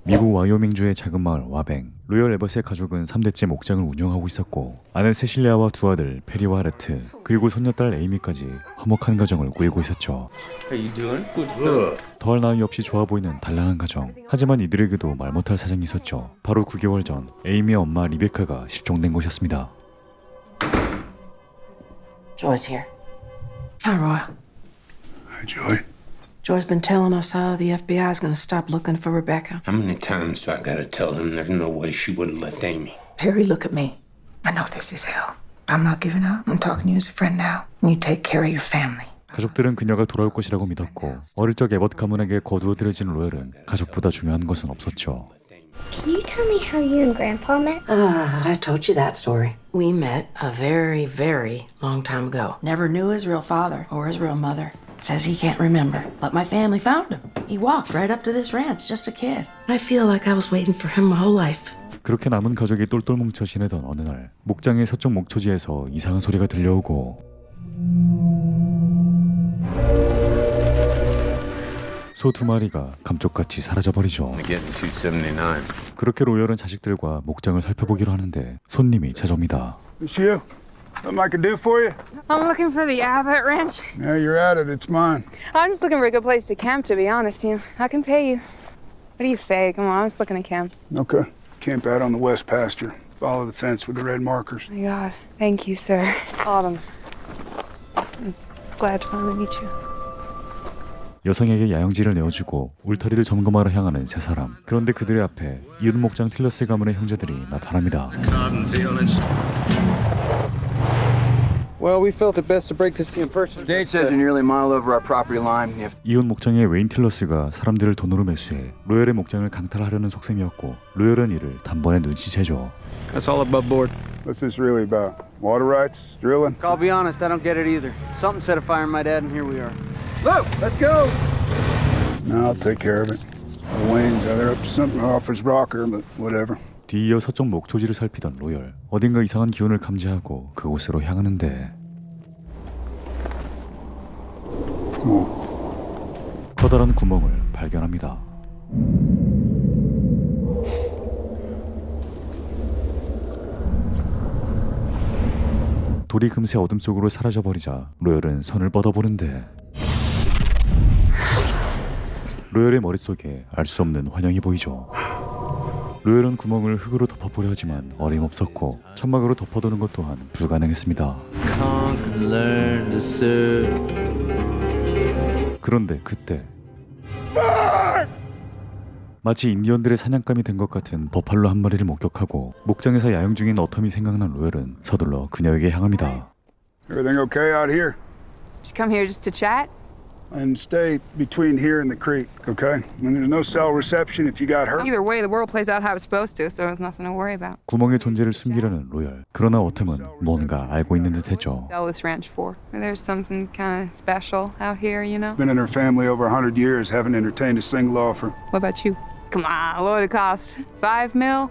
미국 와이오밍주의 작은 마을 와뱅. 로열 에버스의 가족은 3대째 목장을 운영하고 있었고 아내 세실리아와 두 아들 페리와 레트 그리고 손녀딸 에이미까지 화목한 가정을 꾸리고 있었죠. 더할 나위 없이 좋아 보이는 단란한 가정. 하지만 이들에게도 말 못할 사정이 있었죠. 바로 9개월 전 에이미의 엄마 리베카가 실종된 것이었습니다. Joy's here. Hi, Roy. Hi, Joy. Joy's been telling us the FBI's gonna stop looking for Rebecca. How many times do I gotta tell him there's no way she would have left Amy? Perry, look at me. I know this is hell. I'm not giving up. I'm talking to you as a friend now. You take care of your family. 가족들은 그녀가 돌아올 것이라고 믿었고 어릴 적 에버트 가문에게 거두어들여진 로열은 가족보다 중요한 것은 없었죠. Can you tell me how you and Grandpa met? I told you that story. We met a very, very long time ago. Never knew his real father or his real mother. Says he can't remember, but my family found him. He walked right up to this ranch, just a kid. I feel like I was waiting for him my whole life. 그렇게 남은 가족이 똘똘 뭉쳐 지내던 어느 날 목장의 서쪽 목초지에서 이상한 소리가 들려오고 소 2마리가 감쪽같이 사라져버리죠. 그렇게 로열은 자식들과 목장을 살펴보기로 하는데 손님이 찾아옵니다. It's you. Something I can do for you? I'm looking for the Abbott Ranch. Yeah, you're at it. It's mine. I'm just looking for a good place to camp, to be honest. I can pay you. What do you say? Come on, I'm just looking to camp. Okay. Camp out on the west pasture. Follow the fence with the red markers. Oh my God. Thank you, sir. Autumn. I'm glad to finally meet you. 여성에게 야영지를 내어주고 울타리를 점검하러 향하는 세 사람. 그런데 그들의 앞에 이웃 목장 틸러스 가문의 형제들이 나타납니다. Well, we felt it best to break this to you in person. State says you're nearly a mile over our property line. 이웃 목장의 웨인 틸러스가 사람들을 돈으로 매수해 로열의 목장을 강탈하려는 속셈이었고 로열은 이를 단번에 눈치채죠. That's all above board. What's this really about? Water rights? Drilling? I'll be honest, I don't get it either. Something set a fire in my dad, and here we are. Look, let's go! No, I'll take care of it. The Wayne's they're up to something off his rocker, but whatever. 뒤이어 서쪽 목초지를 살피던 로열. 어딘가 이상한 기운을 감지하고 그곳으로 향하는데 커다란 구멍을 발견합니다. 돌이 금세 어둠 속으로 사라져버리자 로열은 손을 뻗어보는데 로열의 머릿속에 알 수 없는 환영이 보이죠. 로열은 구멍을 흙으로 덮어보려 하지만 어림없었고 천막으로 덮어두는 것 또한 불가능했습니다. 그런데 그때 마치 인디언들의 사냥감이 된 것 같은 버팔로 한 마리를 목격하고 목장에서 야영 중인 어텀이 생각난 로열은 서둘러 그녀에게 향합니다. Everything okay out here? Did you come here just to chat? And stay between here and the creek, okay? And there's no cell reception if you got hurt. Either way, the world plays out how it's supposed to, so there's nothing to worry about. 구멍의 존재를 숨기려는 로열. 그러나 어텀은 뭔가 알고 있는 듯했죠. Sell this ranch for? There's something kind of special out here, you know? Been in her family over 100 years, haven't entertained a single offer. What about you? Come on, what would it cost? $5 million?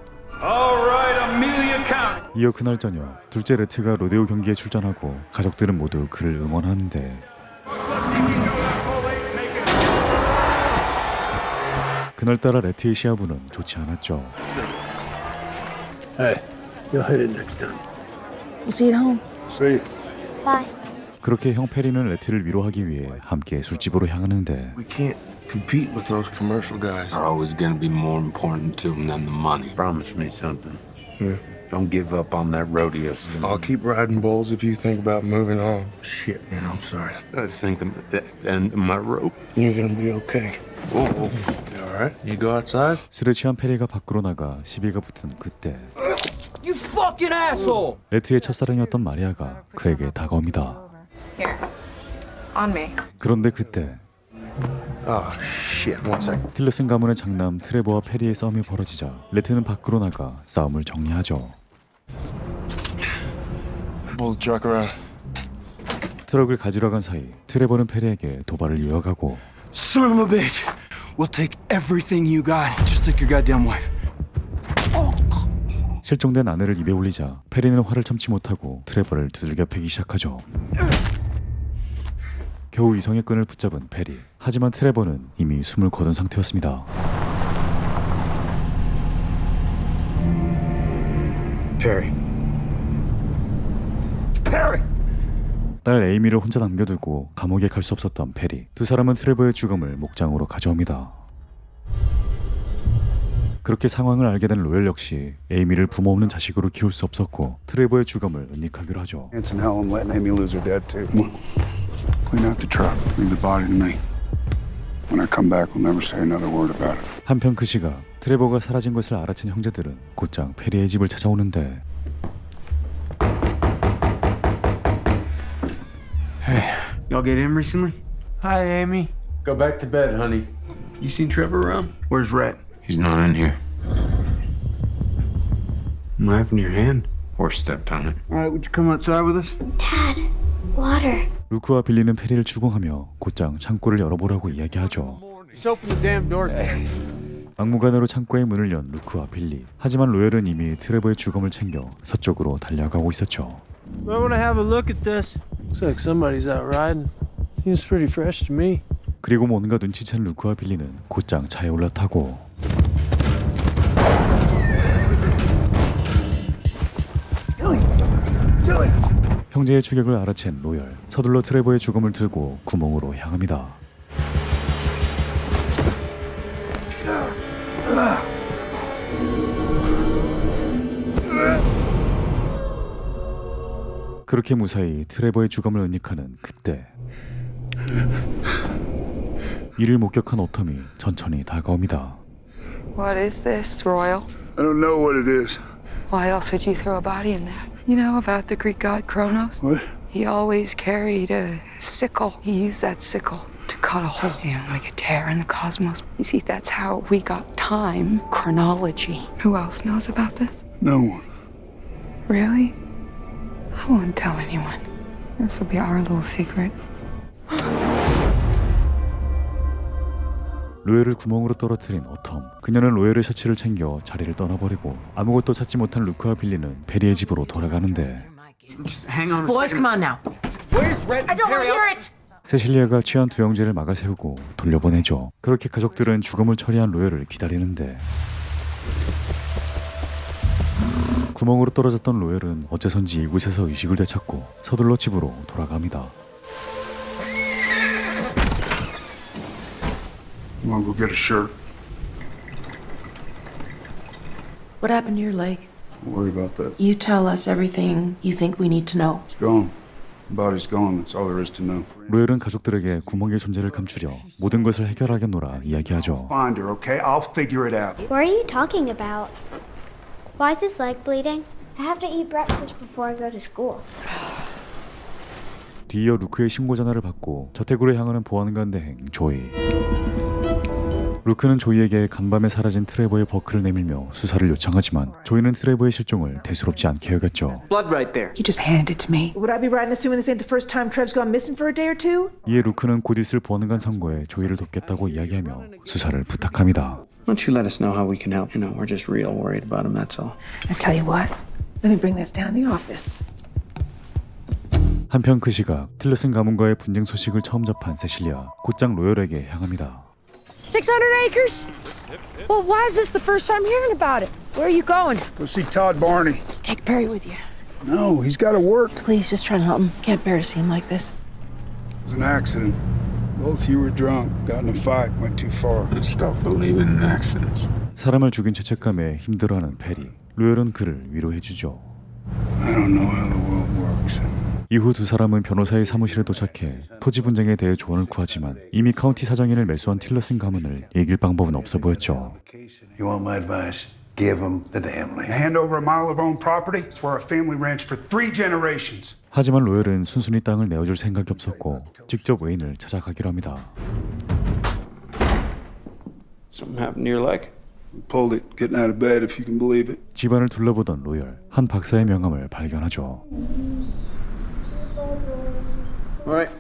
이어 그날 저녁 둘째 레트가 로데오 경기에 출전하고 가족들은 모두 그를 응원하는데 그날따라 레트의 시아부는 좋지 않았죠. Hey, you'll hit it next time. We'll see you at home. See you. Bye. 그렇게 형 페리는 레트를 위로하기 위해 함께 술집으로 향하는데 We can't compete with those commercial guys. Are always gonna be more important to them than the money. Promise me something. Don't give up on that rodeo. I'll keep riding bulls if you think about moving on. Shit, man, I'm sorry. I think I'm at the end of my rope. You're gonna be okay. Whoa, whoa. You all right? You go outside? 술에 취한 페리가 밖으로 나가 시비가 붙은 그때 You fucking asshole! 레트의 첫사랑이었던 마리아가 그에게 다가옵니다. Here. On me. 그런데 그때 Oh, shit. One second. 틸러슨 가문의 장남 트레버와 페리의 싸움이 벌어지자 레트는 밖으로 나가 싸움을 정리하죠. Pull the truck around. 트럭을 가지러 간 사이 트레버는 페리에게 도발을 이어가고 Son of a bitch! We'll take everything you got, just like your goddamn wife. 실종된 아내를 입에 올리자 페리는 화를 참지 못하고 트레버를 두들겨 패기 시작하죠. 겨우 이성의 끈을 붙잡은 페리. 하지만 트레버는 이미 숨을 거둔 상태였습니다. Perry. Perry! 딸 에이미를 혼자 남겨두고 감옥에 갈 수 없었던 페리. 두 사람은 트레버의 죽음을 목장으로 가져옵니다. 그렇게 상황을 알게 된 로열 역시 에이미를 부모 없는 자식으로 키울 수 없었고 트레버의 죽음을 은닉하기로 하죠. Hanson Helen letting Amy lose her dad too. Come on. Clean out the truck. Leave the body to me. When I come back, we'll never say another word about it. 한편 그 시각 트레버가 사라진 것을 알아챈 형제들은 곧장 페리의 집을 찾아오는데 Y'all get in recently? Hi, Amy. Go back to bed, honey. You seen Trevor around? Where's Rhett? He's not in here. What happened to your hand? Horse stepped on it. All right, would you come outside with us? Dad, water. 루크와 빌리는 페리를 추궁하며 곧장 창고를 열어보라고 이야기하죠. Just open the damn door. 막무가내로 창고의 문을 연 루크와 빌리. 하지만 로열은 이미 트레버의 죽음을 챙겨 서쪽으로 달려가고 있었죠. I want to have a look at this. Looks like somebody's out riding. Seems pretty fresh to me. 그리고 뭔가 눈치챈 루크와 빌리는 곧장 차에 올라타고 형제의 추격을 알아챈 로열. 서둘러 트레버의 죽음을 들고 구멍으로 향합니다. 그렇게 무사히 트레버의 죽음을 은닉하는 그때 이를 목격한 오텀이 천천히 다가옵니다. What is this, Royal? I don't know what it is. Why else would you throw a body in there? You know about the Greek god Kronos? What? He always carried a sickle. He used that sickle to cut a hole, make a tear in the cosmos. You see, that's how we got time, chronology. Who else knows about this? No one. Really? I won't tell anyone. This will be our little secret. 로열을 구멍으로 떨어뜨린 오텀. 그녀는 로열의 셔츠를 챙겨 자리를 떠나버리고 아무것도 찾지 못한 루크와 빌리는 페리의 집으로 돌아가는데 Just hang on a Boys, second. come on now. Where's Rhett? I don't want to hear it. 세실리아가 취한 두 형제를 막아세우고 돌려보내죠. 그렇게 가족들은 죽음을 처리한 로열을 기다리는데 구멍으로 떨어졌던 로열은 어째선지 이곳에서 의식을 되찾고 서둘러 집으로 돌아갑니다. I'm gonna go get a shirt. What happened to your leg? Don't worry about that. You tell us everything you think we need to know. It's gone. The body's gone. That's all there is to know. 로열은 가족들에게 구멍의 존재를 감추려 모든 것을 해결하겠노라 이야기하죠. Find her, okay? I'll figure it out. What are you talking about? Why is his leg bleeding? I have to eat breakfast before I go to school. 뒤이어 루크의 신고 전화를 받고 저택으로 향하는 보안관 대행 조이. 루크는 조이에게 간밤에 사라진 트레버의 버크를 내밀며 수사를 요청하지만 조이는 트레버의 실종을 대수롭지 않게 여겼죠. Blood right there. You just handed it to me. Would I be right in assuming this ain't the first time Trev's gone missing for a day or two? 이에 루크는 곧 있을 보안관 선거에 조이를 돕겠다고 이야기하며 수사를 부탁합니다. Why don't you let us know how we can help? You know, we're just real worried about him, that's all. I tell you what, let me bring this down to the office. 한편 그 시각 틸러슨 가문과의 분쟁 소식을 처음 접한 세실리아 곧장 로열에게 향합니다. 600 acres? Well, why is this the first time hearing about it? Where are you going? Go see Todd Barney. Take Perry with you. No, he's got to work. Please, just try to help him. Can't bear to see him like this. It was an accident. Both you were drunk, got in a fight, went too far. Stop believing in accidents. 사람을 죽인 죄책감에 힘들어하는 페리. 로열은 그를 위로해주죠. I don't know how the world works. 이후 두 사람은 변호사의 사무실에 도착해 토지 분쟁에 대해 조언을 구하지만 이미 카운티 사정인을 매수한 틸러슨 가문을 이길 방법은 없어 보였죠. You want my advice? Give him the damn land. Hand over a mile of owned property? It's where our family ranched for 3 generations. 하지만 로열은 순순히 땅을 내어줄 생각이 없었고 직접 웨인을 찾아가기로 합니다. Something happened to your leg? Pulled it, getting out of bed, if you can believe it. 집안을 둘러보던 로열, 한 박사의 명함을 발견하죠. All right.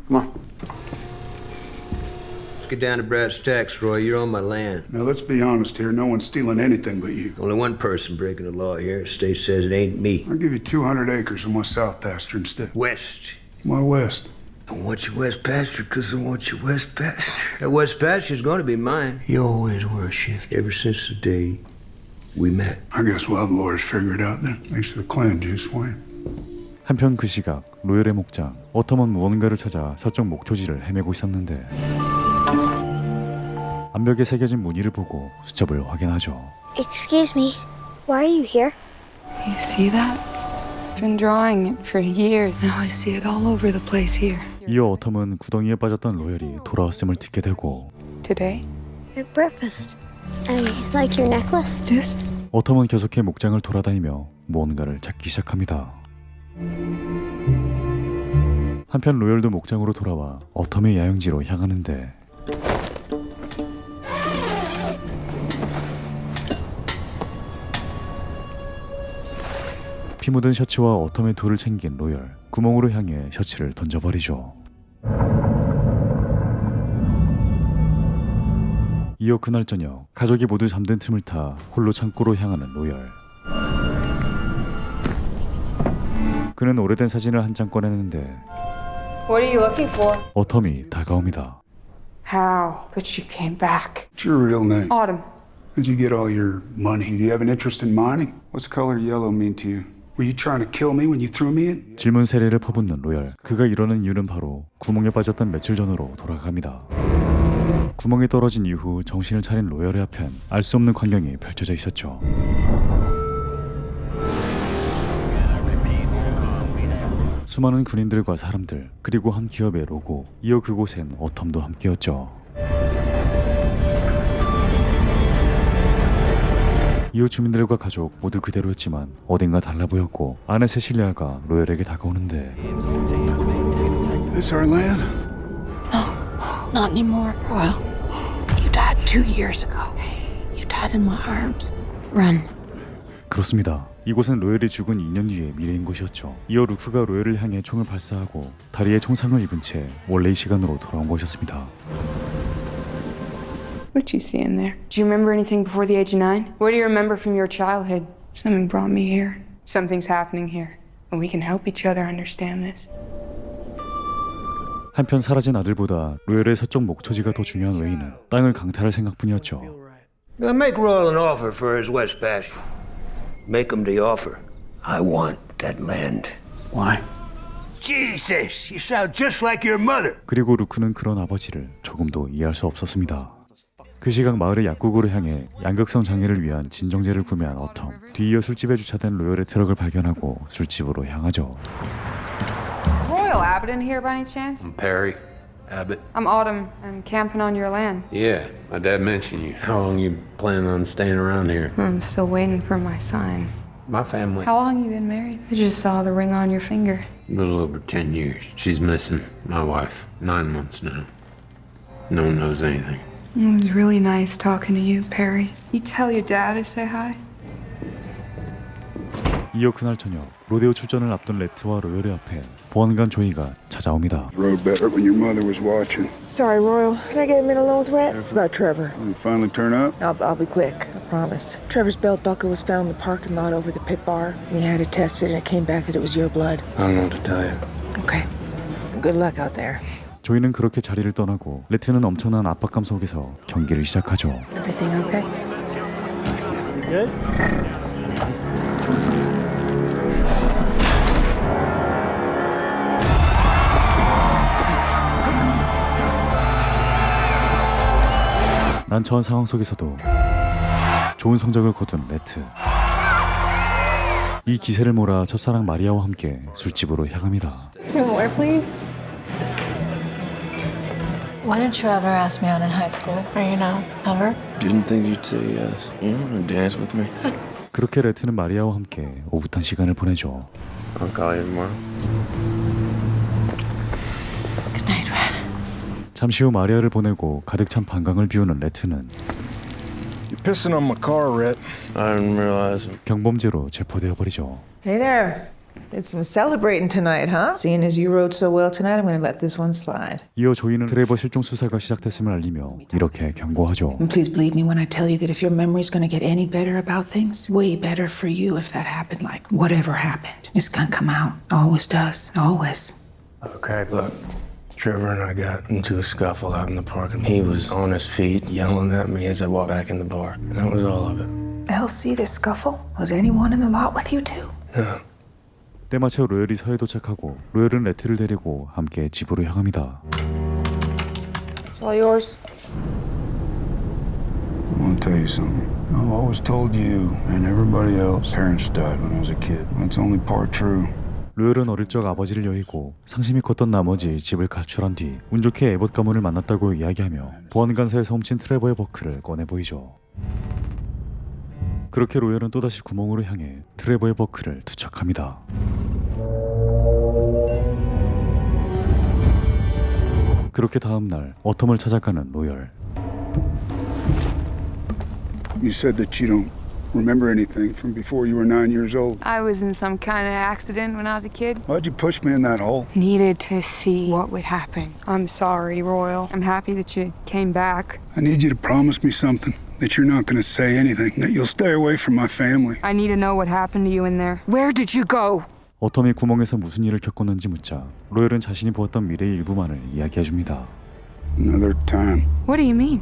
Come on. Let's get down to brass tacks, Roy. You're on my land. Now, let's be honest here. No one's stealing anything but you. Only one person breaking the law here. State says it ain't me. I'll give you 200 acres in West South Pasture instead. West. Why West? I want your West Pasture because I want your West Pasture. That West Pasture's going to be mine. You always were, Shift. Ever since the day we met. I guess we'll have lawyers figure it out then. Thanks for the clan, Juice Wayne. 한편 그 시각 로열의 목장 어텀은 무언가를 찾아 서쪽 목초지를 헤매고 있었는데 암벽에 새겨진 무늬를 보고 수첩을 확인하죠. Excuse me. Why are you here? You see that? I've been drawing it for years. Now I see it all over the place here. 이어 어텀은 구덩이에 빠졌던 로열이 돌아왔음을 듣게 되고 Today? Your breakfast. I like your necklace. This? 어텀은 계속해 목장을 돌아다니며 무언가를 찾기 시작합니다. 한편 로열도 목장으로 돌아와 어텀의 야영지로 향하는데 피 묻은 셔츠와 어텀의 돌을 챙긴 로열, 구멍으로 향해 셔츠를 던져버리죠. 이어 그날 저녁 가족이 모두 잠든 틈을 타 홀로 창고로 향하는 로열. 그는 오래된 사진을 한 장 꺼내는데 What are you looking for? 어텀이 다가옵니다. How? But she came back. What's your real name? Autumn. Where'd you get all your money? Do you have an interest in mining? What's the color yellow mean to you? Were you trying to kill me when you threw me in? 질문 세례를 퍼붓는 로열. 그가 이러는 이유는 바로 구멍에 빠졌던 며칠 전으로 돌아갑니다. 구멍에 떨어진 이후 정신을 차린 로열의 앞엔 알 수 없는 광경이 펼쳐져 있었죠. 수많은 군인들과 사람들, 그리고 한 기업의 로고, 이어 그곳엔 어텀도 함께였죠. 이웃 주민들과 가족 모두 그대로였지만 어딘가 달라 보였고 아내 세실리아가 로열에게 다가오는데 This our land? Not anymore, Royal. You died 2 years ago. You died in my arms. Run. 그렇습니다. 이곳은 로열이 죽은 2년 뒤의 미래인 곳이었죠. 이어 루크가 로열을 향해 총을 발사하고 다리에 총상을 입은 채 원래의 시간으로 돌아온 것이었습니다. What you see in there? Do you remember anything before the age of 9? What do you remember from your childhood? Something brought me here. Something's happening here. And we can help each other understand this. 한편 사라진 아들보다 로열의 서쪽 목초지가 더 중요한 웨이는 땅을 강탈할 생각뿐이었죠. Now make Royal an offer for his west pasture. Make him the offer. I want that land. Why? Jesus, you sound just like your mother. 그리고 루크는 그런 아버지를 조금도 이해할 수 없었습니다. 그 시각 마을의 약국으로 향해 양극성 장애를 위한 진정제를 구매한 어텀. 뒤이어 술집에 주차된 로열의 트럭을 발견하고 술집으로 향하죠. Royal Abbott in here by any chance? I'm Perry Abbott. I'm Autumn. I'm camping on your land. Yeah, my dad mentioned you. How long you planning on staying around here? I'm still waiting for my son. My family. How long you been married? I just saw the ring on your finger. A little over 10 years. She's missing. My wife. 9 months now. No one knows anything. It was really nice talking to you, Perry. You tell your dad to say hi? 이어 그날 저녁 로데오 출전을 앞둔 레트와 로열의 앞에 보안관 조이가 찾아옵니다. Rode better when your mother was watching. Sorry, Royal. Can I get a minute alone with Rhett? It's about Trevor. You finally turn up? I'll be quick, I promise. Trevor's belt buckle was found in the parking lot over the pit bar. We had it tested and it came back that it was your blood. I don't know what to tell you. Okay. Good luck out there. 조이는 그렇게 자리를 떠나고 레트는 엄청난 압박감 속에서 경기를 시작하죠. Everything okay? Good? 난처한 상황 속에서도 좋은 성적을 거둔 레트. 이 기세를 몰아 첫사랑 마리아와 함께 술집으로 향합니다. Two more, please. Why didn't you ever ask me out in high school? Or, ever? Didn't think you'd say yes. You wanna dance with me? 그렇게 레트는 마리아와 함께 오붓한 시간을 보내죠. I'll call you tomorrow. Good night, Red. 잠시 후 마리아를 보내고 가득 찬 반강을 비우는 레트는 You're pissing on my car, Rhett. I didn't realize. 경범죄로 체포되어 버리죠. Hey there. It's some celebrating tonight, huh? Seeing as you rode so well tonight, I'm gonna let this one slide. 이어 조이는 트레버 실종 수사가 시작됐음을 알리며 이렇게 경고하죠. And please believe me when I tell you that if your memory's gonna get any better about things, way better for you if that happened, like whatever happened, it's gonna come out. Always does. Always. Okay, look. Trevor and I got into a scuffle out in the parking lot. He was on his feet, yelling at me as I walked back in the bar. That was all of it. else see this scuffle? Was anyone in the lot with you two? 때마쳐 로열이 서해 도착하고 로열은 레트를 데리고 함께 집으로 향합니다. It's all yours. I want to tell you something. I've always told you and everybody else parents died when I was a kid. That's only part true. 로열은 어릴 적 아버지를 여의고 상심이 컸던 나머지 집을 가출한 뒤 운 좋게 에봇 가문을 만났다고 이야기하며 보안관서에서 훔친 트레버의 버크를 꺼내 보이죠. 그렇게 로열은 또다시 구멍으로 향해 트레버의 버크를 투척합니다. 그렇게 다음날 어텀을 찾아가는 로열. You said that you don't remember anything from before you were 9 years old. I was in some kind of accident when I was a kid. Why'd you push me in that hole? Needed to see what would happen. I'm sorry, Royal. I'm happy that you came back. I need you to promise me something. That you're not going to say anything. That you'll stay away from my family. I need to know what happened to you in there. Where did you go? 어텀이 구멍에서 무슨 일을 겪었는지 묻자 로열은 자신이 보았던 미래의 일부만을 이야기해줍니다. Another time. What do you mean?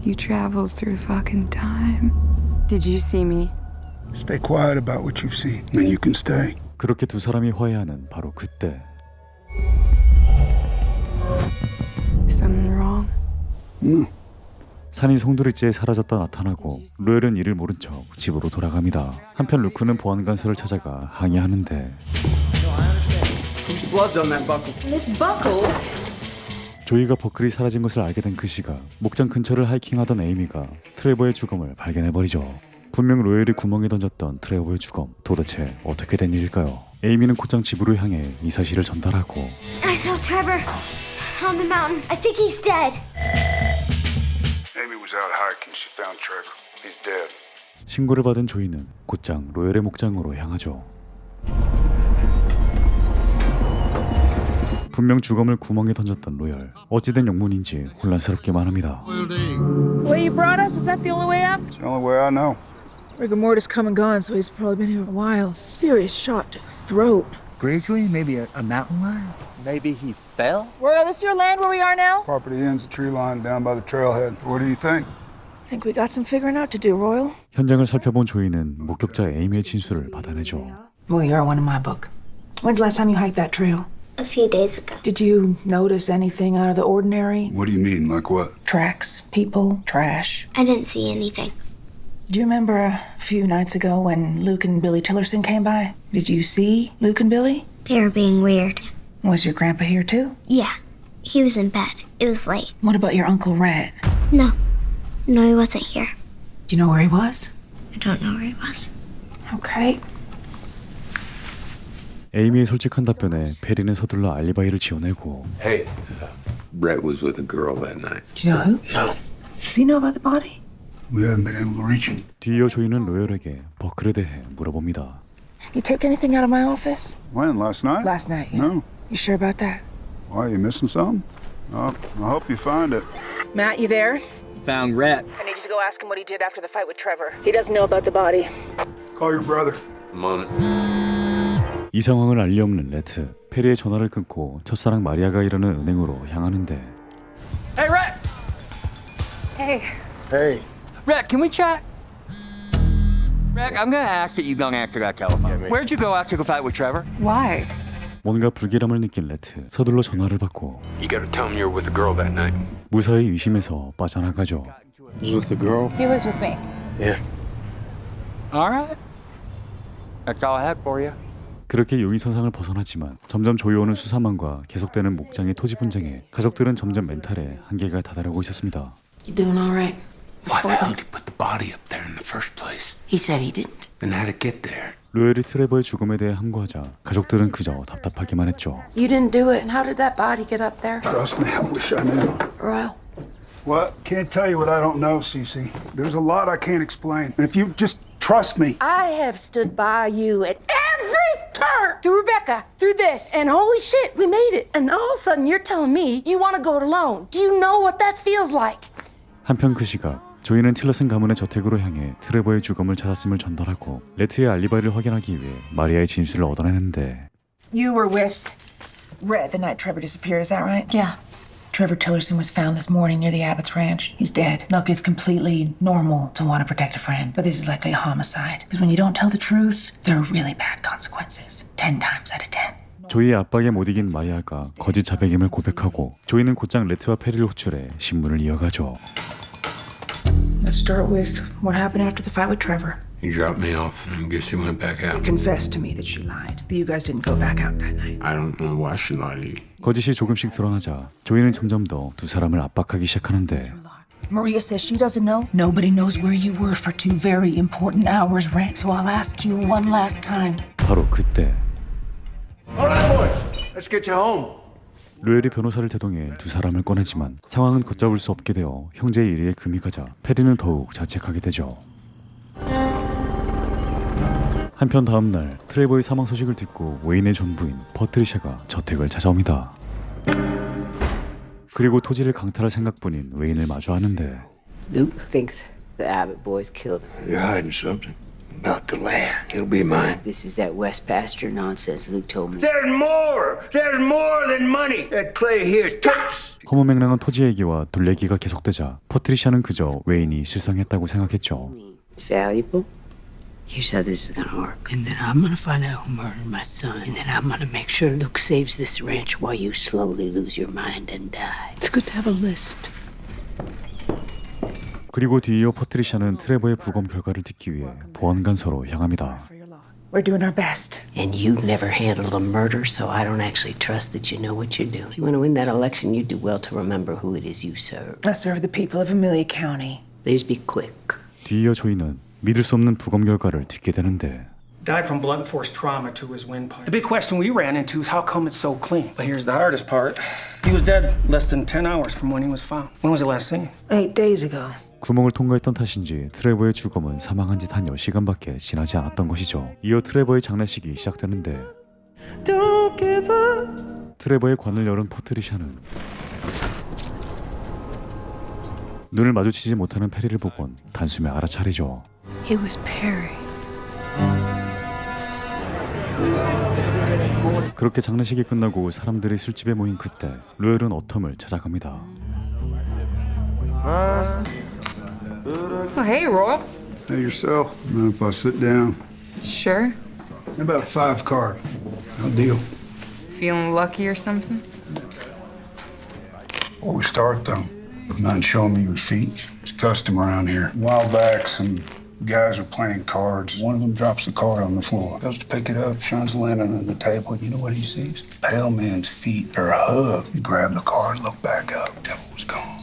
You traveled through fucking time. Did you see me? Stay quiet about what you've seen. Then you can stay. 그렇게 두 사람이 화해하는 바로 그때 Something wrong? No. 산이 송두리째에 사라졌다 나타나고 로열은 이를 모른 척 집으로 돌아갑니다. 한편 루크는 보안관서를 찾아가 항의하는데 Blood's on that buckle. Miss Buckle? 조이가 버클이 사라진 것을 알게 된 그 시각 목장 근처를 하이킹하던 에이미가 트레버의 죽음을 발견해버리죠. 분명 로열이 구멍에 던졌던 트레버의 죽음 도대체 어떻게 된 일일까요? 에이미는 곧장 집으로 향해 이 사실을 전달하고 I saw Trevor on the mountain. I think he's dead. Amy was out hiking. She found Trevor. He's dead. 신고를 받은 조이는 곧장 로열의 목장으로 향하죠. 분명 주검을 구멍에 던졌던 로열. 어찌된 영문인지 혼란스럽게만 합니다. The way you brought us, is that the only way up? It's the only way I know. Rigor mortis come and gone, so he's probably been here a while. Serious shot to the throat. Grazeway? Maybe a mountain lion? Maybe he fell? Royal, this your land where we are now? Property ends the tree line down by the trailhead. What do you think? Think we got some figuring out to do, Royal. 현장을 살펴본 조이는 목격자 에이미의 진술을 받아내죠. Well, you're one in my book. When's the last time you hiked that trail? A few days ago. Did you notice anything out of the ordinary? What do you mean? Like what? Tracks, people, trash. I didn't see anything. Do you remember a few nights ago when Luke and Billy Tillerson came by? Did you see Luke and Billy? They were being weird. Was your grandpa here too? Yeah. He was in bed. It was late. What about your Uncle Red? No. No, he wasn't here. Do you know where he was? I don't know where he was. Okay. 에이미의 솔직한 답변에 페리는 서둘러 알리바이를 지어내고 Hey, Brett was with a girl that night. Do you know who? No. Does he know about the body? We haven't been able to reach him. 뒤이어 조이는 로열에게 버클에 대해 물어봅니다. You took anything out of my office? When? Last night? Last night. No. You sure about that? Why, you missing something? I hope you find it. Matt, you there? Found Rat. I need you to go ask him what he did after the fight with Trevor. He doesn't know about the body. Call your brother. I'm on it. 이 상황을 알리 없는 레트. 페리의 전화를 끊고 첫사랑 마리아가 일하는 은행으로 향하는데 Hey, Rat! Hey. Hey. Rat, can we chat? Rat, I'm gonna ask that you don't answer that telephone. Where'd you go after the fight with Trevor? Why? 뭔가 불길함을 느낀 레트. 서둘러 전화를 받고 You gotta tell him you were with a girl that night. 무사히 의심에서 빠져나가죠. Was with the girl? He was with me. Yeah. All right. That's all I had for you. 그렇게 용의선상을 벗어나지만 점점 조여오는 수사망과 계속되는 목장의 토지 분쟁에 가족들은 점점 멘탈에 한계가 다다르고 있었습니다. You doing all right? Why the hell did he put the body up there in the first place? He said he didn't. Then how'd it get there? 로열이 트레버의 죽음에 대해 항고하자 가족들은 그저 답답하기만 했죠. You didn't do it, and how did that body get up there? Trust me, I wish I knew. Royal. What? Can't tell you what I don't know, Cece. There's a lot I can't explain. And if you just trust me. I have stood by you at every turn. Through Rebecca, through this, and holy shit, we made it. And all of a sudden, you're telling me you want to go it alone. Do you know what that feels like? 한편 그 시각 조이는 틸러슨 가문의 저택으로 향해 트레버의 죽음을 찾았음을 전달하고 레트의 알리바이를 확인하기 위해 마리아의 진술을 얻어내는데 You were with Red the night Trevor disappeared, is that right? Yeah. Trevor Tillerson was found this morning near the Abbott's ranch. He's dead. Look, it's completely normal to want to protect a friend, but this is likely a homicide. Because when you don't tell the truth, there are really bad consequences. 10 times out of 10. 조이의 압박에 못 이긴 마리아가 거짓 자백임을 고백하고 조이는 곧장 레트와 페리를 호출해 신문을 이어가죠. Let's start with what happened after the fight with Trevor. He dropped me off and guess he went back out. Confessed to me that she lied. That you guys didn't go back out that night. I don't know why she lied to you. 거짓이 조금씩 드러나자 조이는 점점 더 두 사람을 압박하기 시작하는데 Maria says she doesn't know. Nobody knows where you were for 2 very important hours, Rick. So I'll ask you one last time. 바로 그때 All right, boys. Let's get you home. 로엘이 변호사를 대동해 두 사람을 꺼내지만 상황은 걷잡을 수 없게 되어 형제의 일에 금이 가자 페리는 더욱 자책하게 되죠. 한편 다음 날 트레버의 사망 소식을 듣고 웨인의 전부인 퍼트리샤가 저택을 찾아옵니다. 그리고 토지를 강탈할 생각뿐인 웨인을 마주하는데 Luke thinks the Abbott boys killed him. You're hiding something about the land. It'll be mine. This is that West Pasture nonsense Luke told me. There's more. There's more than money. That clay here talks. 허무맹랑한 토지 얘기와 둘 얘기가 계속되자 퍼트리샤는 그저 웨인이 실성했다고 생각했죠. It's valuable. Here's how this is gonna work. And then I'm gonna find out who murdered my son. And then I'm gonna make sure Luke saves this ranch while you slowly lose your mind and die. It's good to have a list. 그리고 뒤이어 퍼트리샤는 트레버의 부검 결과를 듣기 위해 보안관서로 향합니다. We're doing our best. And you've never handled a murder, so I don't actually trust that you know what you're doing. If you want to win that election, you do well to remember who it is you serve. I serve the people of Amelia County. Please be quick. 뒤이어 조이는 믿을 수 없는 부검 결과를 듣게 되는데 Died from blunt force trauma to his windpipe. The big question we ran into is how come it's so clean? But here's the hardest part. He was dead less than 10 hours from when he was found. When was he last seen? 8 days ago. 구멍을 통과했던 탓인지 트레버의 주검은 사망한 지 단 10시간밖에 지나지 않았던 것이죠. 이어 트레버의 장례식이 시작되는데 Don't give up. 트레버의 관을 열은 퍼트리샤는 눈을 마주치지 못하는 페리를 보곤 단숨에 알아차리죠. It was Perry. 그렇게 장례식이 끝나고 사람들이 술집에 모인 그때 로열은 어텀을 찾아갑니다. Oh, hey, Roy. Hey, yourself. Mind if I sit down? Sure. How about 5 card? No deal. Feeling lucky or something? Before we start, though, mind showing me your feet? It's custom around here. A while back, some guys are playing cards. One of them drops the card on the floor. Goes to pick it up, shines the lantern on the table. You know what he sees? Pale man's feet are a hug. He grabbed the card, looked back up. Devil was gone.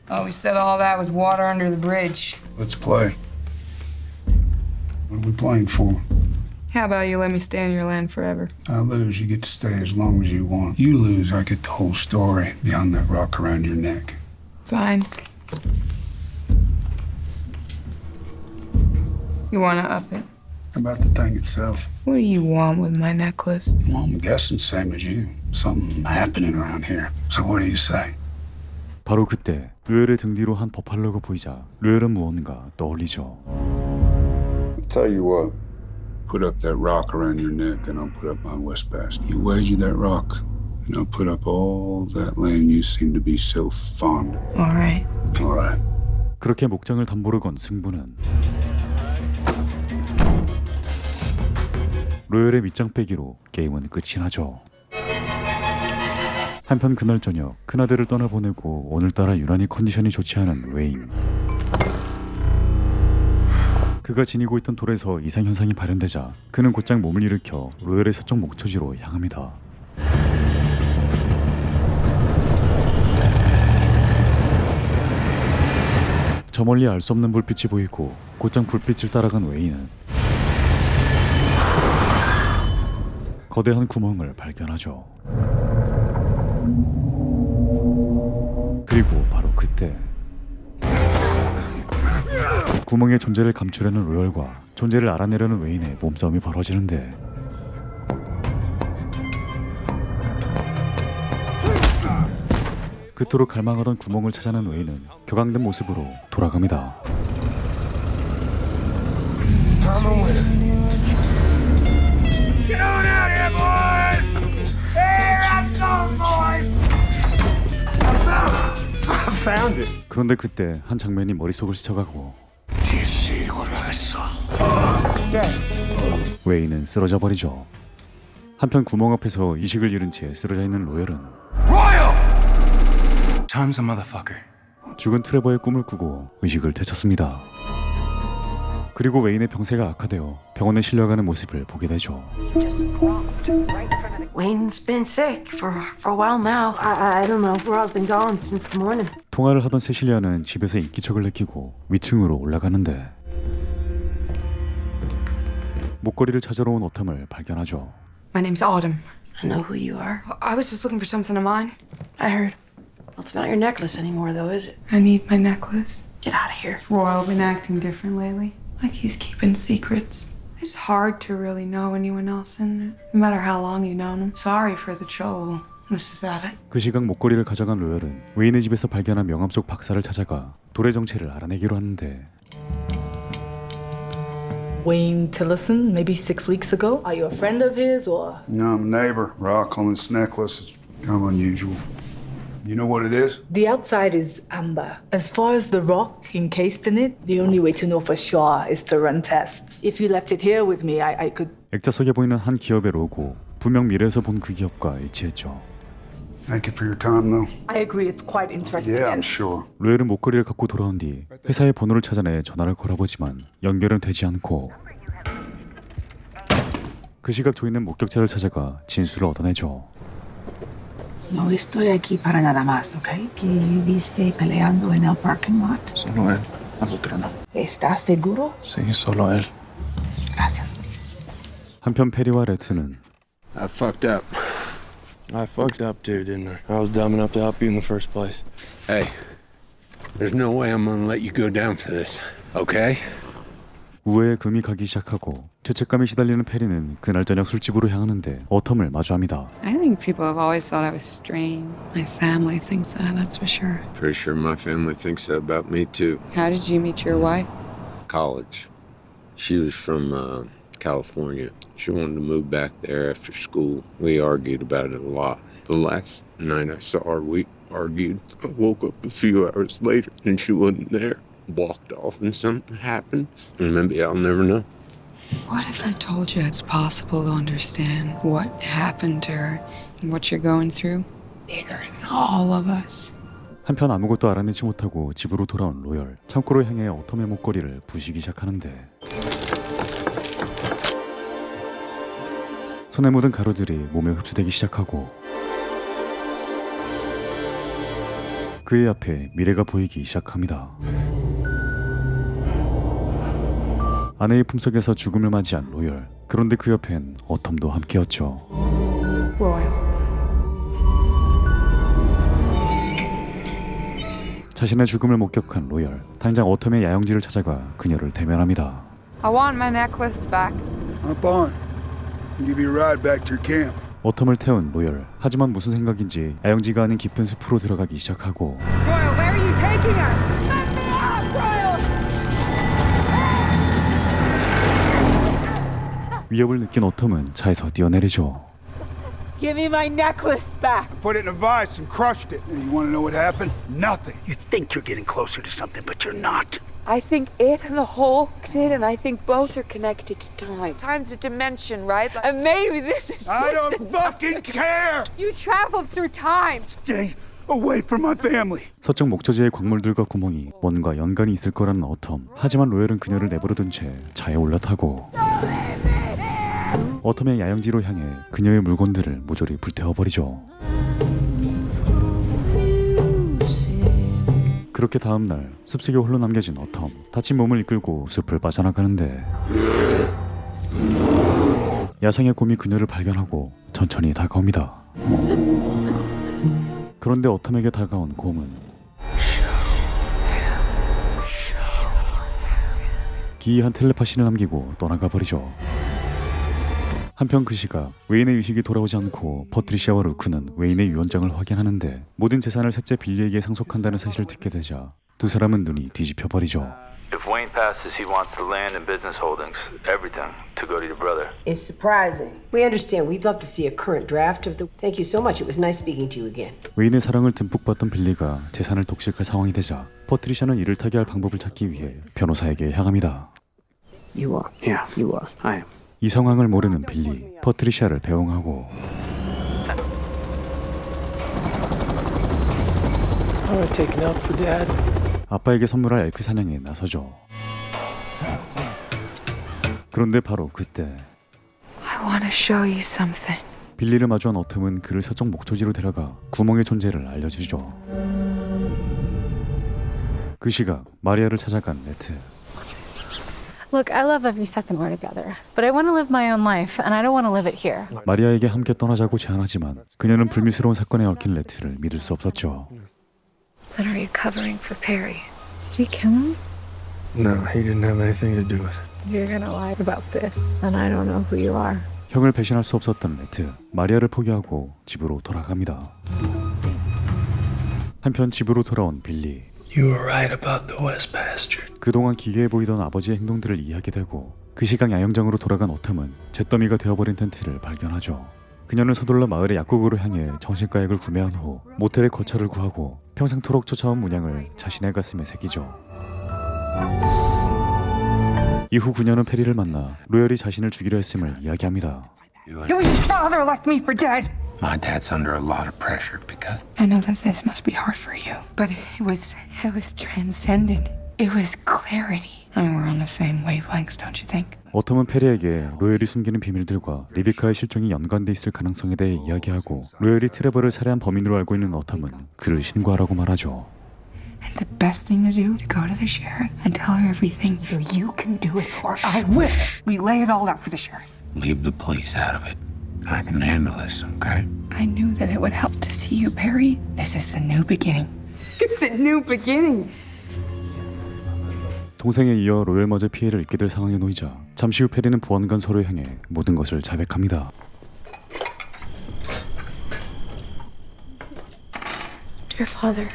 Oh, we said all that was water under the bridge. Let's play. What are we playing for? How about you let me stay in your land forever? I lose, you get to stay as long as you want. You lose, I get the whole story beyond that rock around your neck. Fine. You want to up it? How about the thing itself? What do you want with my necklace? Well, I'm guessing same as you. Something happening around here. So what do you say? 바로 그때 로열의 등 뒤로 한 버팔로가 보이자 로열은 무언가 떠올리죠. I'll tell you what. Put up that rock around your neck and I'll put up my West Pasture. You wager that rock and I'll put up all that land you seem to be so fond of. All right. All right. 그렇게 목장을 담보로 건 승부는 로열의 밑장 빼기로 게임은 끝이 나죠. 한편 그날 저녁 큰아들을 떠나보내고 오늘따라 유난히 컨디션이 좋지 않은 웨인. 그가 지니고 있던 돌에서 이상현상이 발현되자 그는 곧장 몸을 일으켜 로열의 서쪽 목초지로 향합니다. 저 멀리 알 수 없는 불빛이 보이고 곧장 불빛을 따라간 웨인은 거대한 구멍을 발견하죠. 그리고 바로 그때 구멍의 존재를 감추려는 로열과 존재를 알아내려는 웨인의 몸싸움이 벌어지는데 그토록 갈망하던 구멍을 찾아낸 웨인은 격앙된 모습으로 돌아갑니다. Get on out here, boys! Here I come, boys! found it. 그런데 그때 한 장면이 머릿속을 스쳐가고 You see what I saw? 웨인은 쓰러져 버리죠. 한편 구멍 앞에서 의식을 잃은 채 쓰러져 있는 로열은 Time's a motherfucker. 죽은 트레버의 꿈을 꾸고 의식을 되찾습니다. 그리고 웨인의 병세가 악화되어 병원에 실려가는 모습을 보게 되죠. Wayne's been sick for a while now. I don't know. Raw's been gone since the morning. 통화를 하던 세실리아는 집에서 인기척을 느끼고 위층으로 올라가는데 목걸이를 찾으러 온 오텀을 발견하죠. My name's Autumn. I know who you are. I was just looking for something of mine. I heard. Well, it's not your necklace anymore, though, is it? I need my necklace. Get out of here. Royal been acting different lately. Like he's keeping secrets. It's hard to really know anyone else in it, no matter how long you've known him. Sorry for the trouble. This is that it. 그 시각 목걸이를 가져간 로열은 웨인의 집에서 발견한 명함 속 박사를 찾아가 돌의 정체를 알아내기로 하는데 Wayne Tillison, maybe 6 weeks ago. Are you a friend of his or? No, I'm a neighbor. Rock on this necklace is kind of unusual. You know what it is? The outside is amber. As far as the rock encased in it, the only way to know for sure is to run tests. If you left it here with me, I could. 액자 속에 보이는 한 기업의 로고, 분명 미래에서 본 그 기업과 일치했죠. Thank you for your time, though. I agree, it's quite interesting. Yeah, I'm sure. 로열은 목걸이를 갖고 돌아온 뒤 회사의 번호를 찾아내 전화를 걸어보지만 연결은 되지 않고 그 시각 조이는 목격자를 찾아가 진술을 얻어내죠. No estoy aquí para nada más, ¿ok? Que viste peleando en el parking lot. Solo él. Al otro no. ¿Estás seguro? Sí, solo él. Gracias. 한편 페리와 레트는 I fucked up. I fucked up too, didn't I? I was dumb enough to help you in the first place. Hey, there's no way I'm gonna let you go down for this, okay? 우회에 금이 가기 시작하고 죄책감에 시달리는 페리는 그날 저녁 술집으로 향하는데 어텀을 마주합니다. I think people have always thought I was strange. My family thinks that, that's for sure. Pretty sure my family thinks that about me too. How did you meet your wife? College. She was from California. She wanted to move back there after school. We argued about it a lot. The last night I saw her, we argued. I woke up a few hours later and she wasn't there. Walked off and something happened. And maybe I'll never know. What if I told you it's possible to understand what happened to her and what you're going through? Bigger than all of us. 한편 아무것도 알아내지 못하고 집으로 돌아온 로열. 창고로 향해 어텀의 목걸이를 부시기 시작하는데 손에 묻은 가루들이 몸에 흡수되기 시작하고 그의 앞에 미래가 보이기 시작합니다. 아내의 품속에서 죽음을 맞이한 로열. 그런데 그 옆엔 어텀도 함께였죠. Royal. 자신의 죽음을 목격한 로열. 당장 어텀의 야영지를 찾아가 그녀를 대면합니다. I want my necklace back. Hop on. I'll give you a ride back to your camp. 어텀을 태운 로열. 하지만 무슨 생각인지 야영지가 아닌 깊은 숲으로 들어가기 시작하고 Royal, where are you taking us? Let me off, Royal! 위협을 느낀 어텀은 차에서 뛰어내리죠. Give me my necklace back. Put it in a vice and crushed it. And you want to know what happened? Nothing. You think you're getting closer to something, but you're not. I think it and the whole did, and I think both are connected to time. Time's a dimension, right? And maybe this is just I don't fucking care. You traveled through time. Stay away from my family. 서쪽 목초지의 광물들과 구멍이 뭔가 연관이 있을 거라는 어텀. 하지만 로열은 그녀를 내버려둔 채 차에 올라타고 어텀의 야영지로 향해 그녀의 물건들을 모조리 불태워버리죠. 그렇게 다음날 숲속에 홀로 남겨진 어텀. 다친 몸을 이끌고 숲을 빠져나가는데 야생의 곰이 그녀를 발견하고 천천히 다가옵니다. 그런데 어텀에게 다가온 곰은 기이한 텔레파시를 남기고 떠나가 버리죠. 한편 그 시각 웨인의 의식이 돌아오지 않고 퍼트리시아와 루크는 웨인의 유언장을 확인하는데 모든 재산을 셋째 빌리에게 상속한다는 사실을 듣게 되자 두 사람은 눈이 뒤집혀 버리죠. If Wayne passes, he wants the land and business holdings, everything, to go to your brother. It's surprising. We understand. We'd love to see a current draft of the... Thank you so much. It was nice speaking to you again. 웨인의 사랑을 듬뿍 받던 빌리가 재산을 독식할 상황이 되자 퍼트리샤는 이를 타게 할 방법을 찾기 위해 변호사에게 향합니다. You are. Yeah, you are. I am. 이 상황을 모르는 빌리, 퍼트리샤를 배웅하고 I'm gonna take an elk for Dad. 아빠에게 선물할 엘크 사냥에 나서죠. 그런데 바로 그때 I want to show you something. 빌리를 마주한 어텀은 그를 서쪽 목초지로 데려가 구멍의 존재를 알려주죠. 그 시각 마리아를 찾아간 레트. Look, I love every second we're together, but I want to live my own life, and I don't want to live it here. 마리아에게 함께 떠나자고 제안하지만 그녀는 불미스러운 사건에 얽힌 레트를 믿을 수 없었죠. Then are you covering for Perry? Did you kill him? No, he didn't have anything to do with it. You're gonna lie about this, and I don't know who you are. 형을 배신할 수 없었던 레트, 마리아를 포기하고 집으로 돌아갑니다. 한편 집으로 돌아온 빌리. You were right about the West Bastard. 그동안 기괴해 보이던 아버지의 행동들을 이해하게 되고 그 시각 야영장으로 돌아간 어텀은 잿더미가 되어버린 텐트를 발견하죠. 그녀는 서둘러 마을의 약국으로 향해 정신과약을 구매한 후 모텔의 거처를 구하고 평생토록 쫓아온 문양을 자신의 가슴에 새기죠. 이후 그녀는 페리를 만나 로열이 자신을 죽이려 했음을 이야기합니다. Your father left me for dead. My dad's under a lot of pressure because I know that this must be hard for you, but it was transcendent. It was clarity. And we're on the same wavelengths, don't you think? 어텀은 페리에게 로열이 숨기는 비밀들과 리비카의 실종이 연관돼 있을 가능성에 대해 이야기하고 로열이 트레버를 살해한 범인으로 알고 있는 어텀은 그를 신고하라고 말하죠. And the best thing to do to go to the sheriff and tell her everything. Either you can do it or I will. We lay it all out for the sheriff. leave the police out of it. I can handle this, okay? I knew that it would help to see you, Perry. This is a new beginning. It's a new beginning. 동생에 이어 로열마저 피해를 입게 될 상황에 놓이자 잠시 후 페리는 보안관소로 향해 모든 것을 자백합니다. Dear father.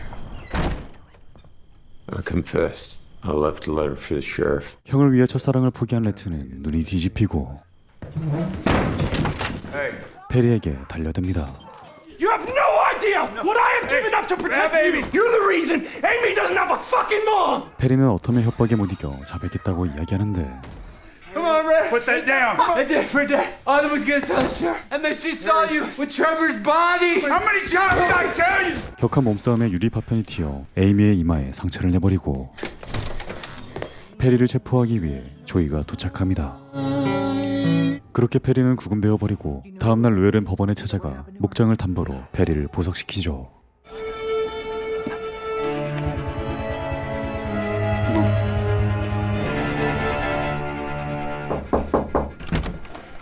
I confessed. I left a letter for the sheriff. 형을 위해 첫사랑을 포기한 레트는 눈이 뒤집히고 페리에게 달려듭니다. You have no idea what I have given up to protect you. You're the reason Amy doesn't have a fucking mom. 페리는 어텀의 협박에 못 이겨 자백했다고 이야기하는데 Come on, Red. Put that down. I did for that. Autumn was gonna tell the sheriff, and then she saw you with Trevor's body. How many times did I tell you? 격한 몸싸움에 유리 파편이 튀어 에이미의 이마에 상처를 내버리고 페리를 체포하기 위해 조이가 도착합니다. 그렇게 페리는 구금되어 버리고 다음날 로열은 법원에 찾아가 목장을 담보로 페리를 보석시키죠.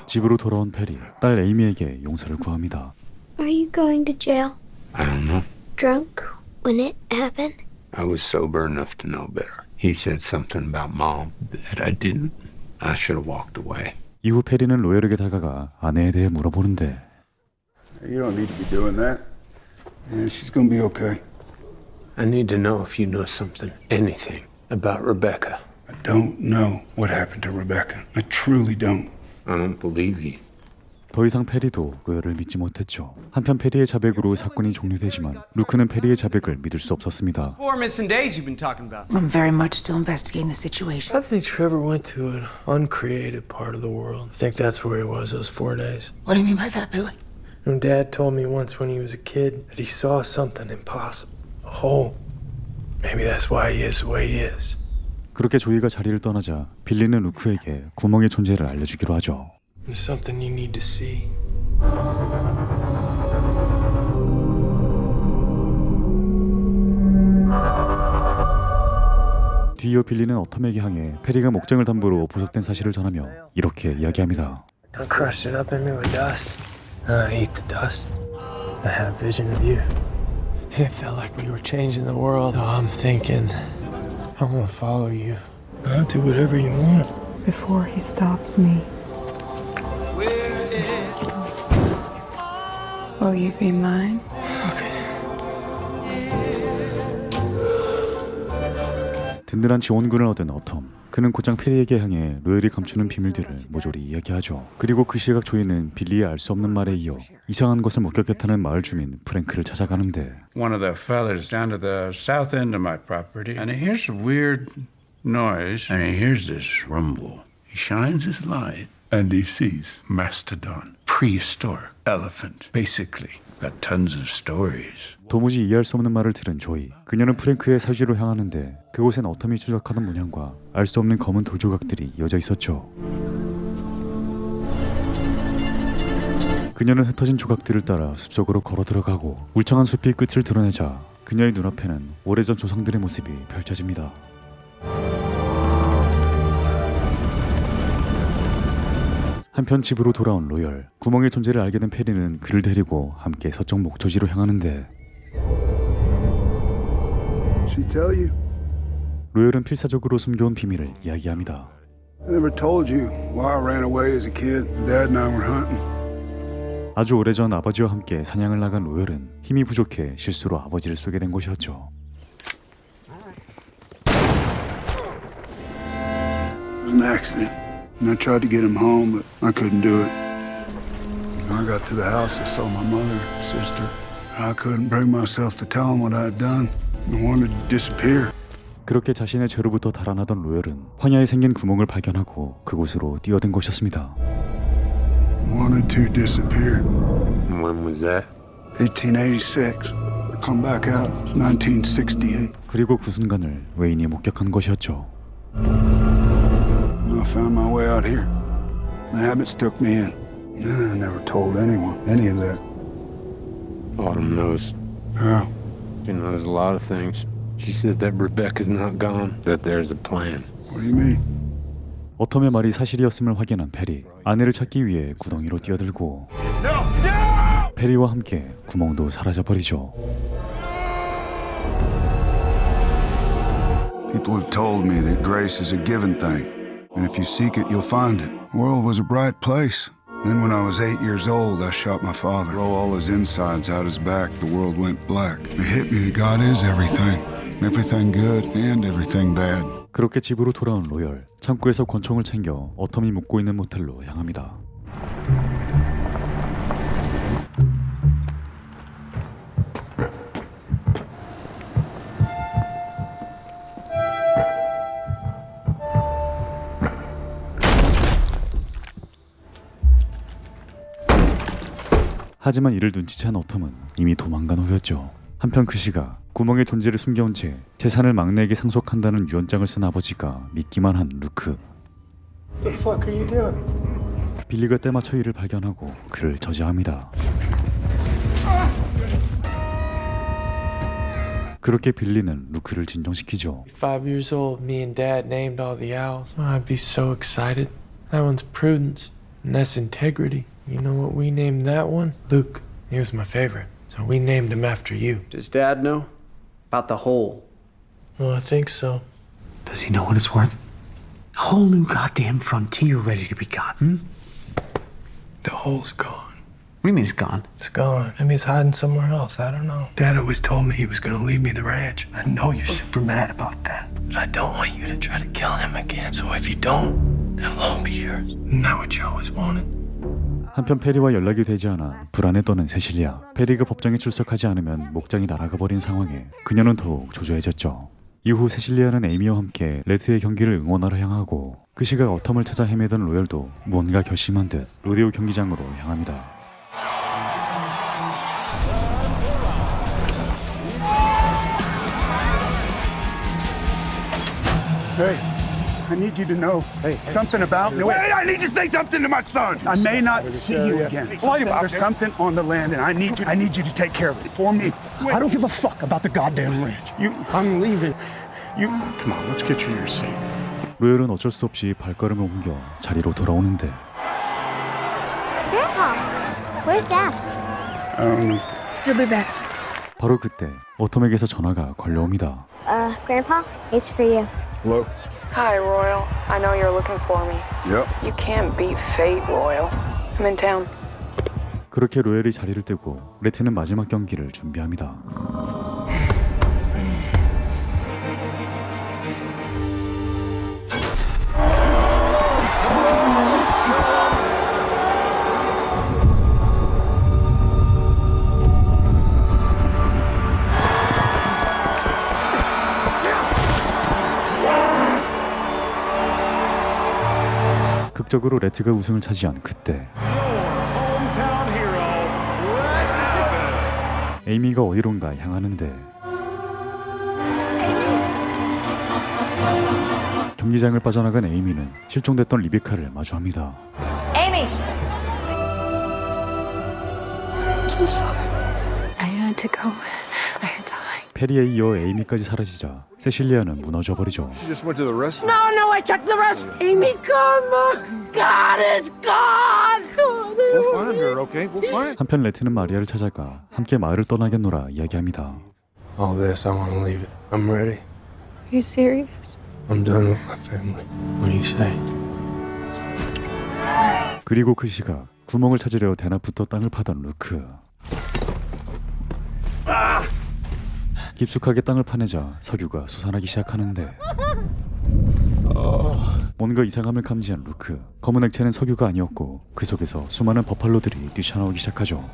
집으로 돌아온 페리, 딸 에이미에게 용서를 구합니다. Are you going to jail? I don't know. Drunk when it happened? I was sober enough to know better. He said something about mom that I didn't. I should have walked away. 이후 페리는 로열에게 다가가 아내에 대해 물어보는데 You don't need to be doing that. Yeah, she's gonna be okay. I need to know if you know something, anything, about Rebecca. I don't know what happened to Rebecca. I truly don't. I don't believe you. 더 이상 페리도 로열을 믿지 못했죠. 한편 페리의 자백으로 사건이 종료되지만 루크는 페리의 자백을 믿을 수 없었습니다. 4 missing days you've been talking about. I'm very much still investigating the situation. I think Trevor went to an uncreated part of the world. I think that's where he was those 4 days. What do you mean by that, Billy? Dad told me once when he was a kid that he saw something impossible. A hole. Maybe that's why he is the way he is. 그렇게 조이가 자리를 떠나자 빌리는 루크에게 구멍의 존재를 알려주기로 하죠. There's something you need to see. 뒤이어 빌리는 어텀에게 향해 페리가 목장을 담보로 보석된 사실을 전하며 이렇게 이야기합니다. I crushed it up into the dust. And I ate the dust. I had a vision of you. And it felt like we were changing the world. So I'm thinking, I'm gonna follow you. I'll do whatever you want. Before he stops me. Will you be mine? Okay. 든든한 지원군을 얻은 어텀. 그는 곧장 페리에게 향해 로열이 감추는 비밀들을 모조리 이야기하죠. 그리고 그 시각 조이는 빌리의 알 수 없는 말에 이어 이상한 것을 목격했다는 마을 주민 프랭크를 찾아가는데 One of the fellas down to the south end of my property, and he hears a weird noise, and he hears this rumble. He shines his light, and he sees mastodon, prehistoric elephant, basically. Got tons of stories. 도무지 이해할 수 없는 말을 들은 조이. 그녀는 프랭크의 사지로 향하는데 그곳엔 어텀이 추적하던 문양과 알 수 없는 검은 돌조각들이 이어져 있었죠. 그녀는 흩어진 조각들을 따라 숲속으로 걸어 들어가고 울창한 숲이 끝을 드러내자 그녀의 눈앞에는 오래전 조상들의 모습이 펼쳐집니다. 한편 집으로 돌아온 로열. 구멍의 존재를 알게 된 페리는 그를 데리고 함께 서쪽 목초지로 향하는데 She tell you? 로열은 필사적으로 숨겨온 비밀을 이야기합니다. I never told you why I ran away as a kid. Dad and I were hunting. 아주 오래전 아버지와 함께 사냥을 나간 로열은 힘이 부족해 실수로 아버지를 쏘게 된 것이었죠. It was an accident. And I tried to get him home, but I couldn't do it. When I got to the house, I saw my mother and sister. I couldn't bring myself to tell them what I had done. I wanted to disappear. 그렇게 자신의 죄로부터 달아나던 로열은 황야에 생긴 구멍을 발견하고 그곳으로 뛰어든 것이었습니다. Wanted to disappear. When was that? 1886. I come back out. It's 1968. 그리고 그 순간을 웨인이 목격한 것이었죠. I found my way out here. The habits took me in. I never told anyone any of that. Autumn knows. Yeah. She knows a lot of things. She said that Rebecca's not gone, that there's a plan. What do you mean? 어텀의 말이 사실이었음을 확인한 페리. 아내를 찾기 위해 구덩이로 뛰어들고 페리와 함께 구멍도 사라져버리죠. People have told me that grace is a given thing. And if you seek it, you'll find it. The world was a bright place. Then when I was 8 years old, I shot my father. Blow all his insides out his back, the world went black. It hit me that God is everything. Everything good and everything bad. 그렇게 집으로 돌아온 로열. 창고에서 권총을 챙겨 어텀이 묵고 있는 모텔로 향합니다. 하지만 이를 눈치챈 어텀은 이미 도망간 후였죠. 한편 그 시각 구멍의 존재를 숨겨온 채 재산을 막내에게 상속한다는 유언장을 쓴 아버지가 믿기만 한 루크. The fuck are you doing? 빌리가 때맞춰 이를 발견하고 그를 저지합니다. 그렇게 빌리는 루크를 진정시키죠. 5 years old, me and Dad named all the owls. Oh, I'd be so excited. That one's Prudence, and that's Integrity. You know what we named that one? Luke. He was my favorite, so we named him after you. Does Dad know about the hole? Well, I think so. Does he know what it's worth? A whole new goddamn frontier ready to be gotten. The hole's gone. What do you mean it's gone? It's gone. Maybe it's hiding somewhere else. I don't know. Dad always told me he was gonna leave me the ranch. I know you're super mad about that, but I don't want you to try to kill him again. So if you don't, it'll all be yours. Isn't that what you always wanted? 한편 페리와 연락이 되지 않아 불안에 떠는 세실리아. 페리가 법정에 출석하지 않으면 목장이 날아가 버린 상황에 그녀는 더욱 조조해졌죠. 이후 세실리아는 에이미와 함께 레트의 경기를 응원하러 향하고 그 시각 어텀을 찾아 헤매던 로열도 무언가 결심한 듯 로데오 경기장으로 향합니다. Hey, I need you to know something about me. Wait, I need to say something to my son. I may not see you again. There's something on the land, and I need you to take care of it for me. I don't give a fuck about the goddamn ranch. I'm leaving. Come on, let's get you your seat. 로열은 어쩔 수 없이 발걸음을 옮겨 자리로 돌아오는데 Grandpa, where's Dad? I don't know. He'll be back soon. 바로 그때 어텀에게서 전화가 걸려옵니다. Grandpa, it's for you. Hello? Hi, Royal. I know you're looking for me. Yep. You can't beat fate, Royal. I'm in town. 그렇게 로열이 자리를 뜨고 레트는 마지막 경기를 준비합니다. 기적적으로 레트가 우승을 차지한 그때 에이미가 어디론가 향하는데 경기장을 빠져나간 에이미는 실종됐던 리베카를 마주합니다. Amy! I'm sorry. I had to go. I had to hide. 페리에 이어 에이미까지 사라지자 세실리아는 무너져버리죠. You just went to the restroom? No, I checked the rest. Amy's gone, Mom. God is gone. We'll find her, okay? We'll find her. 한편 레트는 마리아를 찾아가 함께 마을을 떠나겠노라 이야기합니다. All this, I want to leave it. I'm ready. Are you serious? I'm done with my family. What do you say? 그리고 그 시각 구멍을 찾으려 대낮부터 땅을 파던 루크. 깊숙하게 땅을 파내자 석유가 솟아나기 시작하는데 뭔가 이상함을 감지한 루크. 검은 액체는 석유가 아니었고 그 속에서 수많은 버팔로들이 뛰쳐나오기 시작하죠.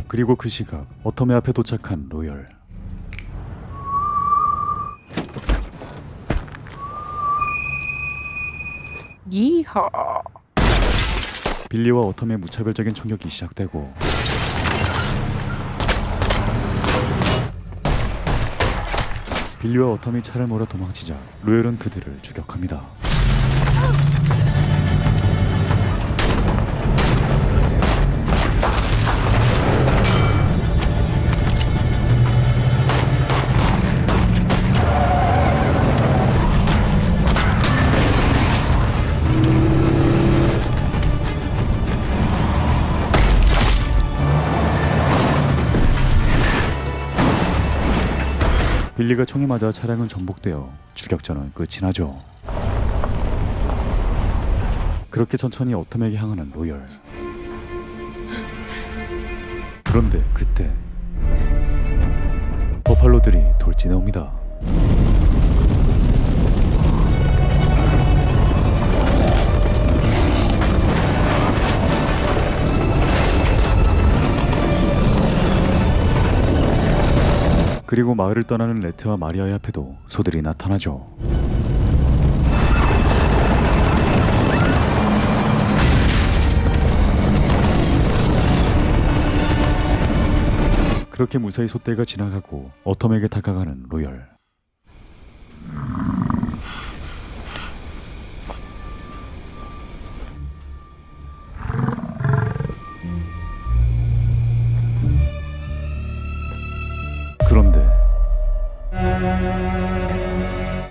그리고 그 시각 어텀의 앞에 도착한 로열. Yeehaw. 빌리와 어텀의 무차별적인 총격이 시작되고 빌리와 어텀이 차를 몰아 도망치자 로열은 그들을 추격합니다. 빌리가 총에 맞아 차량은 전복되어 추격전은 끝이 나죠. 그렇게 천천히 어텀에게 향하는 로열. 그런데 그때 버팔로들이 돌진해 옵니다. 그리고 마을을 떠나는 레트와 마리아의 앞에도 소들이 나타나죠. 그렇게 무사히 소떼가 지나가고 어텀에게 다가가는 로열. 그런데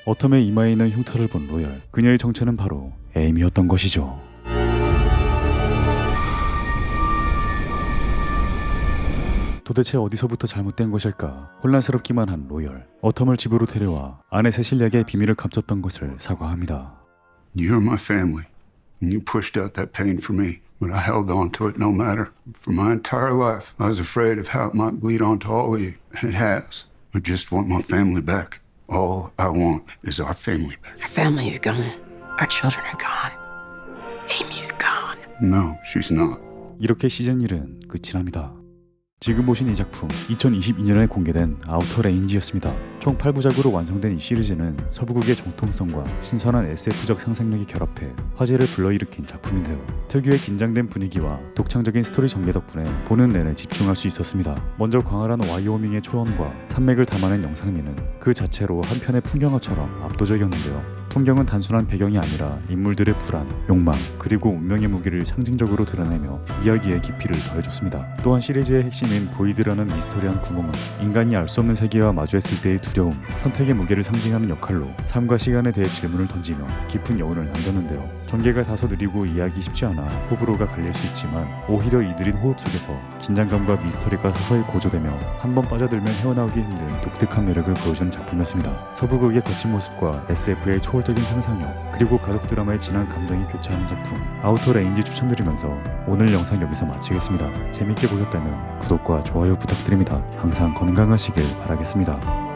어텀의 이마에 있는 흉터를 본 로열. 그녀의 정체는 바로 에이미였던 것이죠. 도대체 어디서부터 잘못된 것일까 혼란스럽기만 한 로열. 어텀을 집으로 데려와 아내 세실리아에게 비밀을 감췄던 것을 사과합니다. You're my family, and you pushed out that pain for me. But I held on to it no matter. For my entire life, I was afraid of how it might bleed onto all of you, and it has. I just want my family back. All I want is our family back. Our family is gone. Our children are gone. Amy's gone. No, she's not. 이렇게 시즌 1은 끝이 납니다. 지금 보신 이 작품 2022년에 공개된 아우터 레인지였습니다. 총 8부작으로 완성된 이 시리즈는 서부극의 정통성과 신선한 SF적 상상력이 결합해 화제를 불러일으킨 작품인데요. 특유의 긴장된 분위기와 독창적인 스토리 전개 덕분에 보는 내내 집중할 수 있었습니다. 먼저 광활한 와이오밍의 초원과 산맥을 담아낸 영상미는 그 자체로 한 편의 풍경화처럼 압도적이었는데요. 풍경은 단순한 배경이 아니라 인물들의 불안, 욕망, 그리고 운명의 무게를 상징적으로 드러내며 이야기의 깊이를 더해줬습니다. 또한 시리즈의 핵심인 보이드라는 미스터리한 구멍은 인간이 알 수 없는 세계와 마주했을 때의 두려움, 선택의 무게를 상징하는 역할로 삶과 시간에 대해 질문을 던지며 깊은 여운을 남겼는데요. 전개가 다소 느리고 이해하기 쉽지 않아 호불호가 갈릴 수 있지만 오히려 이 느린 호흡 속에서 긴장감과 미스터리가 서서히 고조되며 한번 빠져들면 헤어나오기 힘든 독특한 매력을 보여주는 작품이었습니다. 서부극의 거친 모습과 SF의 초월적인 상상력, 그리고 가족 드라마의 진한 감정이 교차하는 작품 아우터 레인지 추천드리면서 오늘 영상 여기서 마치겠습니다. 재밌게 보셨다면 구독과 좋아요 부탁드립니다. 항상 건강하시길 바라겠습니다.